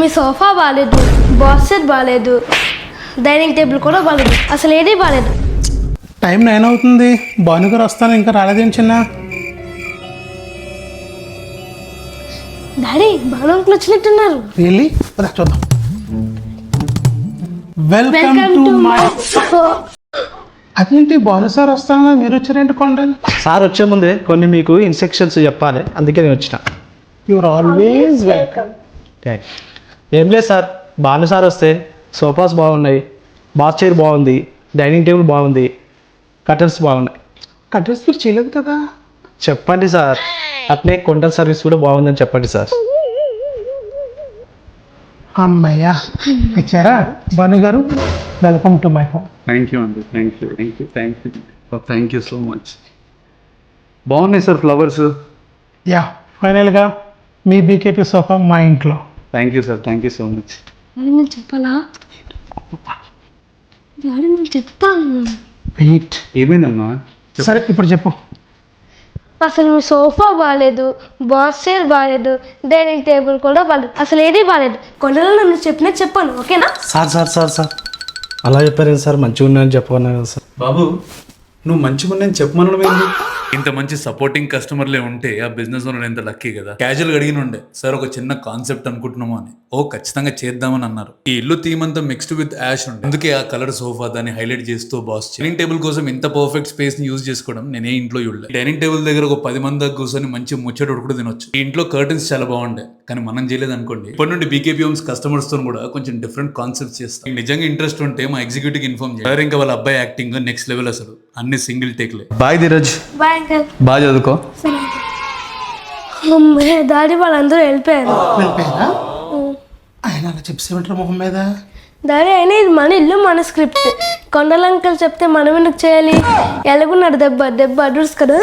మీ sofa బాగాలేదు, boss set బాగాలేదు, dining table కూడా బాగాలేదు, అసలు ఏది బాగాలేదు. టైం 9 అవుతుంది, భానుగారు వస్తాను ఇంకా రాలేదేం చిన్న. డాడీ భాను అంకుల్ వచ్చినట్టున్నారు. రియల్లీ చూద్దాం. Welcome to my. అదేంటి భాను సార్ వస్తాను మీరు వచ్చారేంటి కొండలు? సార్ వచ్చే ముందే కొన్ని మీకు ఇన్స్ట్రక్షన్స్ చెప్పాలి, అందుకే నేను వచ్చిన. Your always welcome. ఏం లేదు సార్, భాను సార్ వస్తే సోఫాస్ బాగున్నాయి, బాత్ చైర్ బాగుంది, డైనింగ్ టేబుల్ బాగుంది, కర్టన్స్ బాగున్నాయి. కట్రేస్ మీరు చేయలేదు కదా. చెప్పండి సార్, అట్నే కొంటల్ సర్వీస్ కూడా బాగుందని చెప్పండి సార్. అమ్మయ్యా ఇచ్చారా భాను గారు. Welcome to my home. Thank you అండి, థ్యాంక్ యూ సో మచ్. బాగున్నాయి సార్ ఫ్లవర్స్. యా ఫైనల్గా మీ బీకేపీ సోఫా మా ఇంట్లో. Thank you sir, thank you so much. Daddy నేను చెప్పాలా? డాడీ నేను చెప్తాను. వెయిట్. ఏమైందమ్మా? సరే ఇప్పుడు చెప్పు. అసలు మీ సోఫా బాగాలేదు, బాస్ చైర్ బాగాలేదు, డైనింగ్ టేబుల్ కూడా బాగాలేదు, అసలు ఏది బాగాలేదు. కొండలో నన్ను చెప్పినట్టు చెప్పాను, ఓకేనా? సార్ అలా చెప్పారేం సార్, మంచిగా ఉన్నాయని చెప్పమన్నారు కదా సార్. బాబు నువ్వు మంచిగా ఉన్నాయని చెప్పమనడం ఏంటి? ఇంత మంచి సపోర్టింగ్ కస్టమర్లే ఉంటే ఆ బిజినెస్ ఓనర్ ఎంత లక్కీ కదా. క్యాజువల్ అడిగిన ఉండే సార్ ఒక చిన్న కాన్సెప్ట్ అనుకుంటున్నాము అని. ఓ ఖచ్చితంగా చేద్దామని అన్నారు. ఈ ఇల్లు థీమ్ అంతా మిక్స్డ్ విత్ యాష్ ఉండే, అందుకే ఆ కలర్ సోఫా దాన్ని హైలైట్ చేస్తూ బాస్ డైనింగ్ టేబుల్ కోసం ఇంత పర్ఫెక్ట్ స్పేస్ ని యూజ్ చేసుకోవడం నేనే ఇంట్లో చూడలేదు. డైనింగ్ టేబుల్ దగ్గర ఒక 10 మంది దాకా కూర్చొని మంచి ముచ్చట కూడా తినొచ్చు. ఈ ఇంట్లో కర్టన్స్ చాలా బాగుండే, కానీ మనం చేయలేదు అనుకోండి. ఇప్పటి నుండి బీకేపీ హోమ్స్ కస్టమర్స్ తో కూడా కొంచెం డిఫరెంట్ కాన్సెప్ట్స్ చేస్తాం. నిజంగా ఇంట్రెస్ట్ ఉంటే మా ఎగ్జిక్యూటివ్ ఇన్ఫార్మ్ చేయాలి. ఇంకా వాళ్ళ అబ్బాయి యాక్టింగ్ నెక్స్ట్ లెవెల్, అసలు అన్ని సింగిల్ టేక్లే. Bye Dheeraj, bye uncle. బాగా చదువుకో. సరే అమ్మే డాడీ వాళ్ళందరూ వెళ్ళిపోయారు. వెళ్ళిపోయారా? ఆయన అలా చెప్పేసేమంటారు మొహం మీద. డాడీ అయినా ఇది మన ఇల్లు, మన స్క్రిప్ట్. కొండల అంకల్ చెప్తే మనం ఎందుకు చేయాలి? ఎలాగున్నాడు దెబ్బ అడ్రస్ కదా.